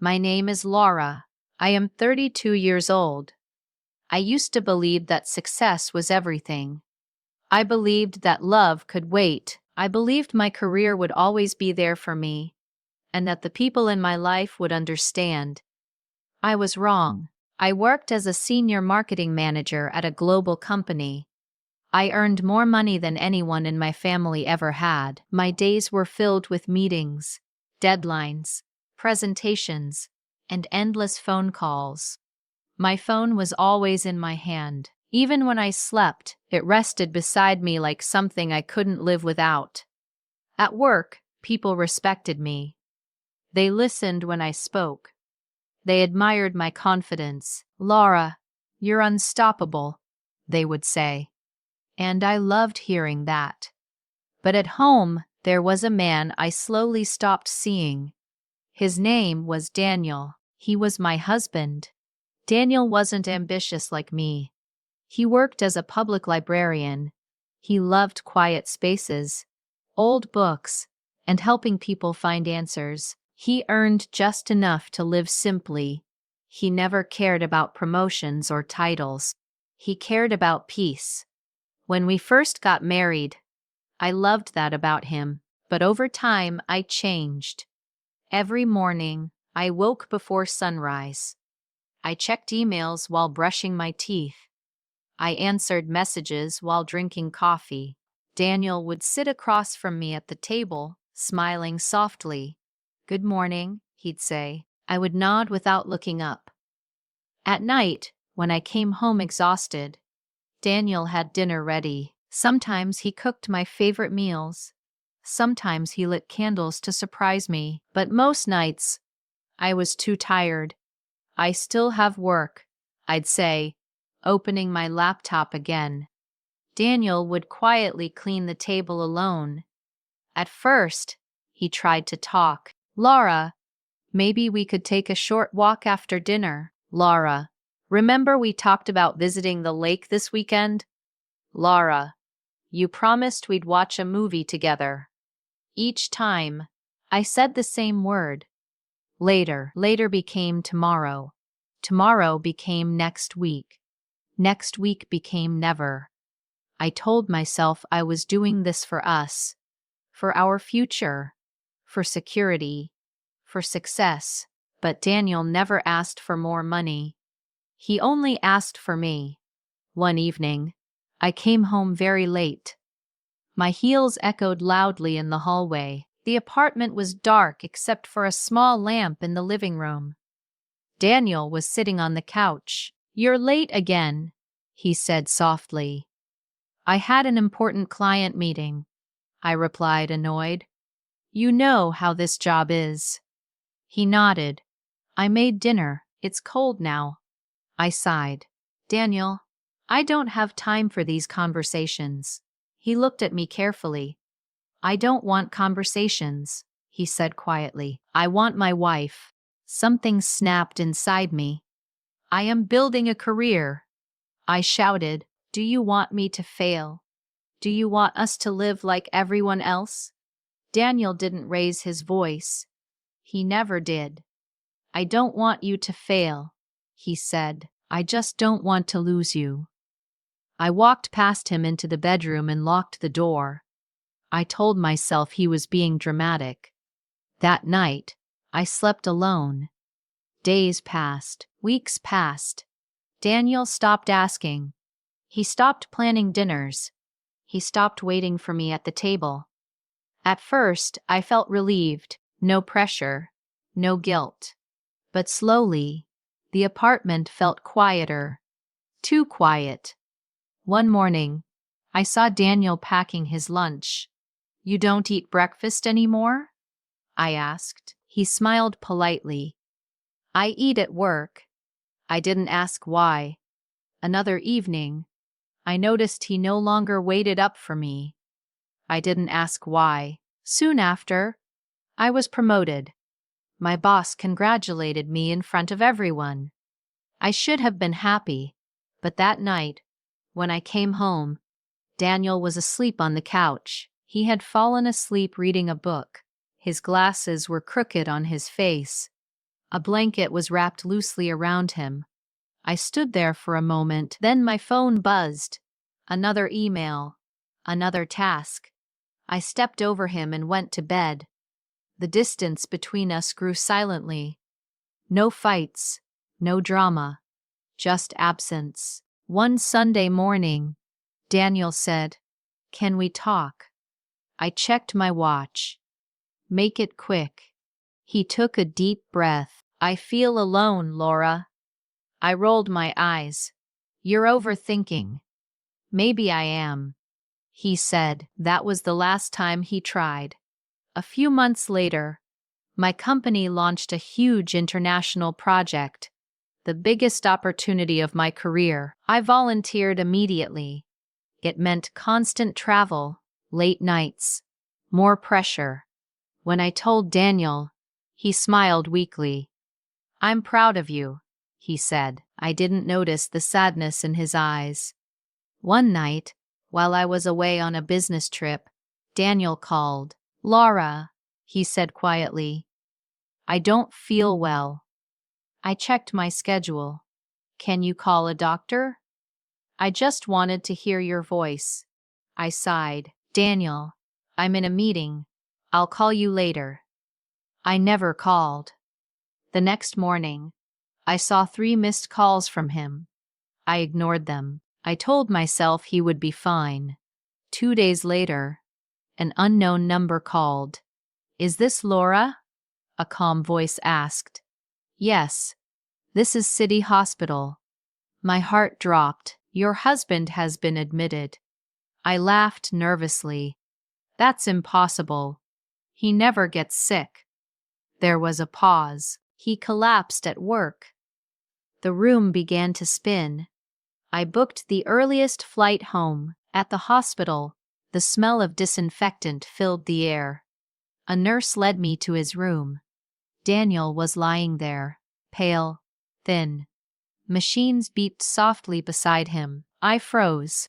My name is Laura. I am 32 years old. I used to believe that success was everything. I believed that love could wait. I believed my career would always be there for me, and that the people in my life would understand. I was wrong. I worked as a senior marketing manager at a global company. I earned more money than anyone in my family ever had. My days were filled with meetings, deadlines, presentations, and endless phone calls. My phone was always in my hand. Even when I slept, it rested beside me like something I couldn't live without. At work, people respected me. They listened when I spoke. They admired my confidence. "Laura, you're unstoppable," they would say. And I loved hearing that. But at home, there was a man I slowly stopped seeing. His name was Daniel. He was my husband. Daniel wasn't ambitious like me. He worked as a public librarian. He loved quiet spaces, old books, and helping people find answers. He earned just enough to live simply. He never cared about promotions or titles. He cared about peace. When we first got married, I loved that about him, but over time I changed. Every morning, I woke before sunrise. I checked emails while brushing my teeth. I answered messages while drinking coffee. Daniel would sit across from me at the table, smiling softly. "Good morning," he'd say. I would nod without looking up. At night, when I came home exhausted, Daniel had dinner ready. Sometimes he cooked my favorite meals. Sometimes he lit candles to surprise me. But most nights, I was too tired. "I still have work," I'd say, opening my laptop again. Daniel would quietly clean the table alone. At first, he tried to talk. "Laura, maybe we could take a short walk after dinner." "Laura, remember we talked about visiting the lake this weekend?" "Laura, you promised we'd watch a movie together." Each time, I said the same word. Later. Later became tomorrow. Tomorrow became next week. Next week became never. I told myself I was doing this for us, for our future, for security, for success. But Daniel never asked for more money. He only asked for me. One evening, I came home very late. My heels echoed loudly in the hallway. The apartment was dark except for a small lamp in the living room. Daniel was sitting on the couch. "You're late again," he said softly. "I had an important client meeting," I replied, annoyed. "You know how this job is." He nodded. "I made dinner. It's cold now." I sighed. "Daniel, I don't have time for these conversations." He looked at me carefully. "I don't want conversations," he said quietly. "I want my wife." Something snapped inside me. "I am building a career," I shouted. "Do you want me to fail? Do you want us to live like everyone else?" Daniel didn't raise his voice. He never did. "I don't want you to fail," he said. "I just don't want to lose you." I walked past him into the bedroom and locked the door. I told myself he was being dramatic. That night, I slept alone. Days passed, weeks passed. Daniel stopped asking. He stopped planning dinners. He stopped waiting for me at the table. At first, I felt relieved, no pressure, no guilt. But slowly, the apartment felt quieter, too quiet. One morning, I saw Daniel packing his lunch. "You don't eat breakfast anymore?" I asked. He smiled politely. "I eat at work." I didn't ask why. Another evening, I noticed he no longer waited up for me. I didn't ask why. Soon after, I was promoted. My boss congratulated me in front of everyone. I should have been happy, but that night, when I came home, Daniel was asleep on the couch. He had fallen asleep reading a book. His glasses were crooked on his face. A blanket was wrapped loosely around him. I stood there for a moment, then my phone buzzed. Another email. Another task. I stepped over him and went to bed. The distance between us grew silently. No fights, no drama, just absence. One Sunday morning, Daniel said, "Can we talk?" I checked my watch. "Make it quick." He took a deep breath. "I feel alone, Laura." I rolled my eyes. "You're overthinking." "Maybe I am," he said. That was the last time he tried. A few months later, my company launched a huge international project, the biggest opportunity of my career. I volunteered immediately. It meant constant travel, late nights, more pressure. When I told Daniel, he smiled weakly. "I'm proud of you," he said. I didn't notice the sadness in his eyes. One night, while I was away on a business trip, Daniel called. "Laura," he said quietly, "I don't feel well." I checked my schedule. "Can you call a doctor?" "I just wanted to hear your voice." I sighed. "Daniel, I'm in a meeting. I'll call you later." I never called. The next morning, I saw 3 missed calls from him. I ignored them. I told myself he would be fine. 2 days later, an unknown number called. "Is this Laura?" a calm voice asked. "Yes, this is City Hospital." My heart dropped. "Your husband has been admitted." I laughed nervously. "That's impossible. He never gets sick." There was a pause. "He collapsed at work." The room began to spin. I booked the earliest flight home. At the hospital, the smell of disinfectant filled the air. A nurse led me to his room. Daniel was lying there, pale, thin. Machines beeped softly beside him. I froze.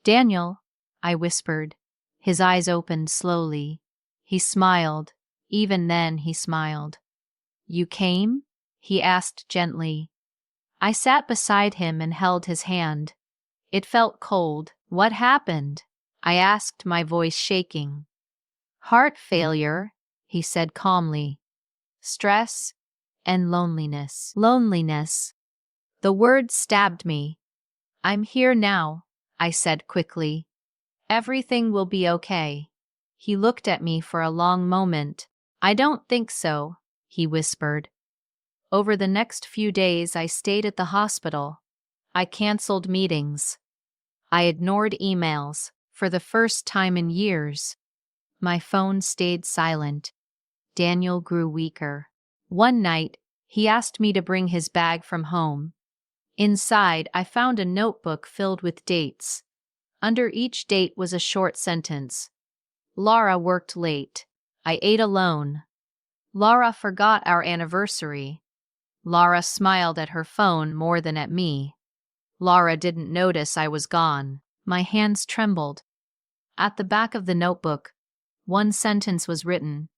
"Daniel," I whispered. His eyes opened slowly. He smiled. Even then he smiled. "You came?" he asked gently. I sat beside him and held his hand. It felt cold. "What happened?" I asked, my voice shaking. "Heart failure," he said calmly. "Stress and loneliness." Loneliness. The word stabbed me. "I'm here now," I said quickly. "Everything will be okay." He looked at me for a long moment. "I don't think so," he whispered. Over the next few days, I stayed at the hospital. I canceled meetings. I ignored emails for the first time in years. My phone stayed silent. Daniel grew weaker. One night, he asked me to bring his bag from home. Inside, I found a notebook filled with dates. Under each date was a short sentence. Laura worked late. I ate alone. Laura forgot our anniversary. Laura smiled at her phone more than at me. Laura didn't notice I was gone. My hands trembled. At the back of the notebook, one sentence was written.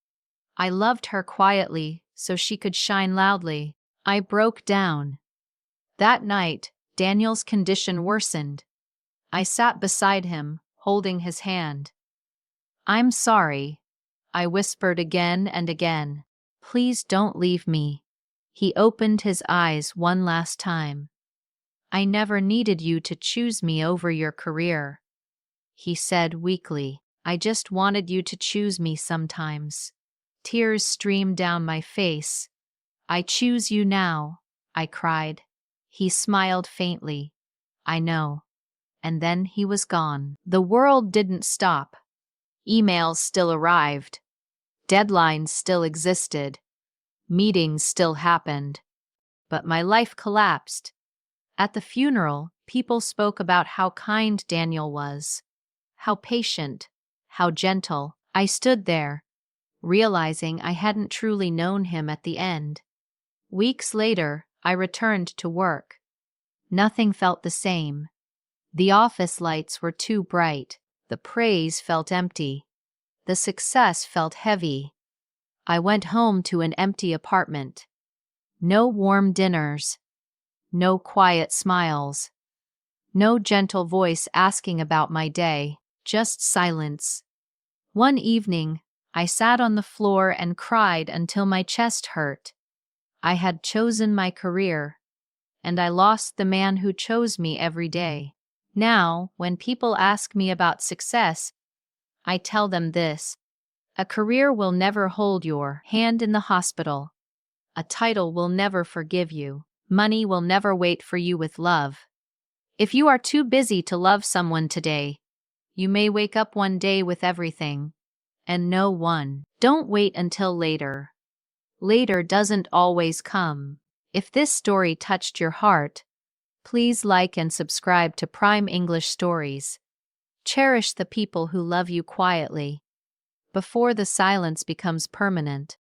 "I loved her quietly so she could shine loudly." I broke down. That night, Daniel's condition worsened. I sat beside him, holding his hand. "I'm sorry," I whispered again and again. "Please don't leave me." He opened his eyes one last time. "I never needed you to choose me over your career," he said weakly. "I just wanted you to choose me sometimes." Tears streamed down my face. "I choose you now," I cried. He smiled faintly. "I know." And then he was gone. The world didn't stop. Emails still arrived. Deadlines still existed. Meetings still happened. But my life collapsed. At the funeral, people spoke about how kind Daniel was, how patient, how gentle. I stood there, realizing I hadn't truly known him at the end. Weeks later, I returned to work. Nothing felt the same. The office lights were too bright. The praise felt empty. The success felt heavy. I went home to an empty apartment. No warm dinners. No quiet smiles. No gentle voice asking about my day. Just silence. One evening, I sat on the floor and cried until my chest hurt. I had chosen my career, and I lost the man who chose me every day. Now, when people ask me about success, I tell them this: a career will never hold your hand in the hospital. A title will never forgive you. Money will never wait for you with love. If you are too busy to love someone today, you may wake up one day with everything and no one. Don't wait until later. Later doesn't always come. If this story touched your heart, please like and subscribe to Prime English Stories. Cherish the people who love you quietly before the silence becomes permanent.